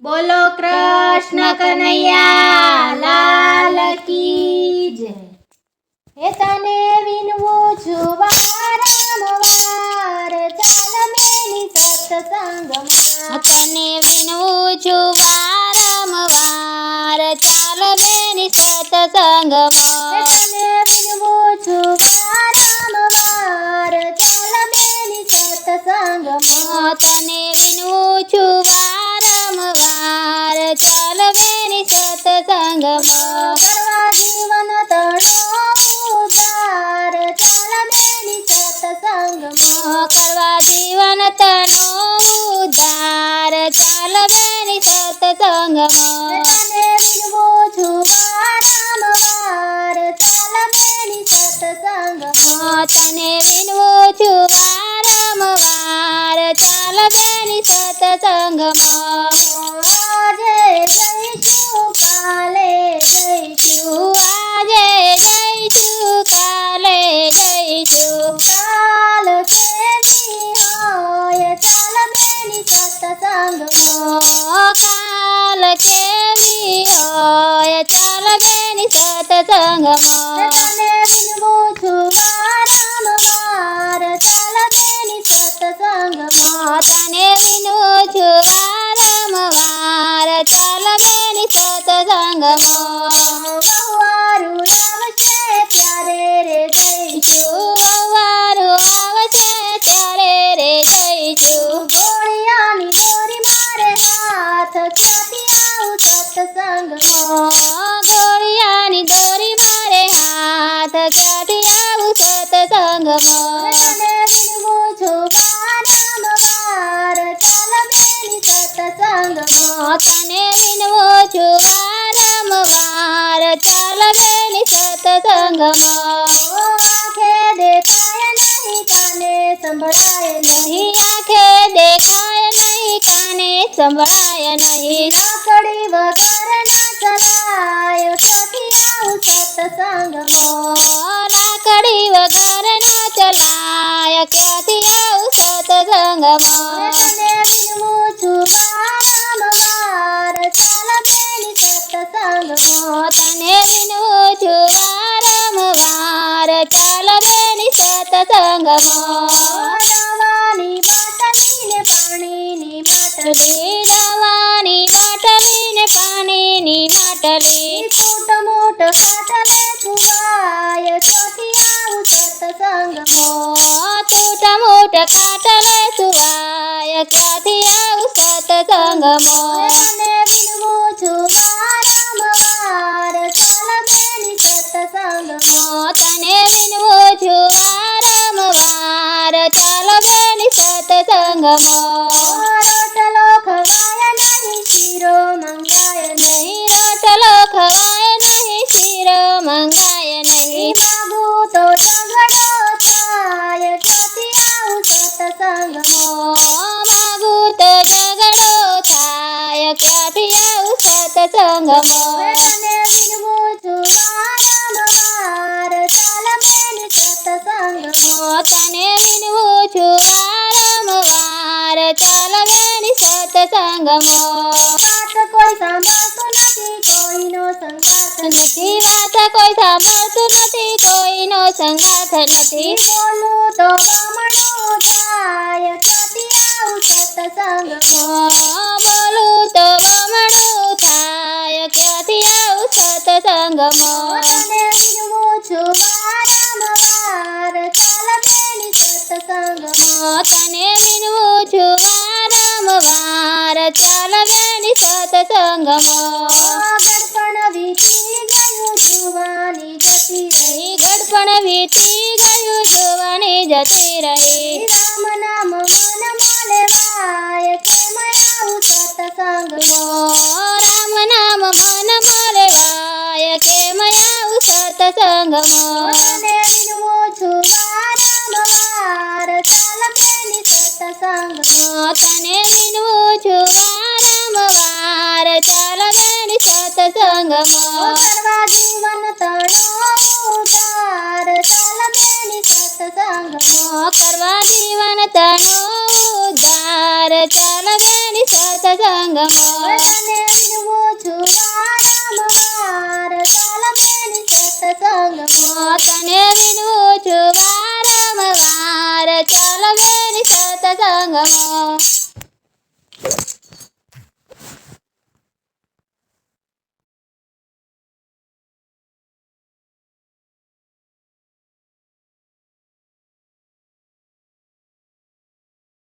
બોલો કૃષ્ણ કનૈયા લાલ કી જય। હે તને વિનવું છું વારંવાર, ચાલ મેની સત્સંગમાં। તને વિનવું છું વારંવાર, ચાલ બેની સત્સંગમાં। તને વિનવું છું વારંવાર, ચાલ મેની સત્સંગમાં। તને વિનવું છું વારંવાર, ચાલ બેની સત્સંગમાં। કરવા જીવન તણો ઉધાર, ચાલ મેની સત્સંગમાં। કરવા જીવન તનો ઉદ્ધાર, ચાલ બેની સત્સંગમાં। તને વિનવું છું વારંવાર, ચાલ મેની સત્સંગમાં। તને વિનવું છું વારંવાર, ચાલ બેની સત્સંગમાં। આજે જઈશું કાલે જઈશું, આજે જઈશું, કાલે જઈશું। ચાલ કેવી હોય ચાલ મેની સત્સંગમાં। કાલ કેવી હોય ચાલ બેની સત્સંગમાં। તને વિનવું છું વારંવાર, ચાલ મેની સત્સંગમાં। તને વિનવું છું વારંવાર, ચાલ બેની સત્સંગમાં। વવારું આવશે ત્યારે રે જઈશું, વવારું આવશે ત્યારે રે જઈશું। ઘોડિયાની દોરી મારે હાથ, ક્યાંથી આવું સત્સંગમાં। ઘોડિયાની દોરી મારે હાથ, ક્યાંથી આવું સત્સંગમાં। તને વિનવું છું વારંવાર, ચાલ મેની સત્સંગમાં। તને વિનવું છું વારંવાર, ચાલ બેની સત્સંગમાં। આંખે દેખાય નહીં, કાને સંભળાય નહીં, નહીં આંખે દેખાય નહીં, કાને સંભળાય નહીં। લાકડી વગર ના ચલાય, ક્યાંથી આવું સત્સંગમાં। લાકડી વગર ના ચલાય, ક્યાંથી આવું સત્સંગમાં। તને વિનવું છું વારંવાર, ચાલ બેની સત્સંગમાં। તને વિનવું છું વારંવાર, ચાલ બેની સત્સંગમાં। દવાની બાટલીને પાણીની બાટલી, દવાની બાટલી ને પાણીની બાટલી, છૂટ મૂટ ખાટલે સુવાય, ક્યાંથી આવું સત્સંગમાં। તૂટ મૂટ ખાટલે સુવાય, ક્યાંથી આવું સત્સંગમાં। તને વિનવું છું વારંવાર, ચાલ બેની સત્સંગમાં। તને વિનવું છું વારંવાર, ચાલ બેની સત્સંગમાં। રોટલો ખવાય નહીં, શીરો મંગાય નહીં, નહીં રોટલો ખવાય નહીં, શીરો મંગાય નહીં। માગું તો ઝઘડો થાય, ક્યાંથી આવું સત્સંગમાં। માગું તો ઝઘડો થાય, ક્યાંથી આવું સત્સંગમાં। તને વિનવું છું વારંવાર, ચાલ બેની સત્સંગમાં। તને વિનવું છું વારંવાર, ચાલ બેની સત્સંગમાં। વાત કોઈ સાંભળતું નથી, કોઈનો સંગાથ નથી વાત કોઈ સાંભળતું નથી, કોઈનો સંગાથ નથી। બોલું તો બમણું થાય, ક્યાંથી આવું સત્સંગમાં। બોલું તો બમણું થાય, ક્યાંથી આવું સત્સંગમાં। તને વિનવું છું વારંવાર, ચાલ બેની સત્સંગમાં। તને વિનવું છું વારંવાર, ચાલ બેની સત્સંગમાં। ગડપણ વીતી ગયું, જુવાની જતી રહી, ગડપણ વીતી ગયું, જવાની જતી રહી। રામ નામ મનમાં લેવાય, કેમ આવું સત્સંગમાં। રામ નામ મનમાં લેવાય, કેમ આવું સત્સંગમાં। તને વિનવું છું વારંવાર, ચાલ બેની સત્સંગમાં। તને વિનવું છું વારંવાર, ચાલ બેની સત્સંગમાં। કરવા જીવન તણો ઉધાર, ચાલ બેની સત્સંગમાં। કરવા જીવન તનો ઉદ્ધાર, ચાલ બેની સત્સંગમાં। તને વિનવું છું વારંવાર ચાલ બેન સતસંગમાં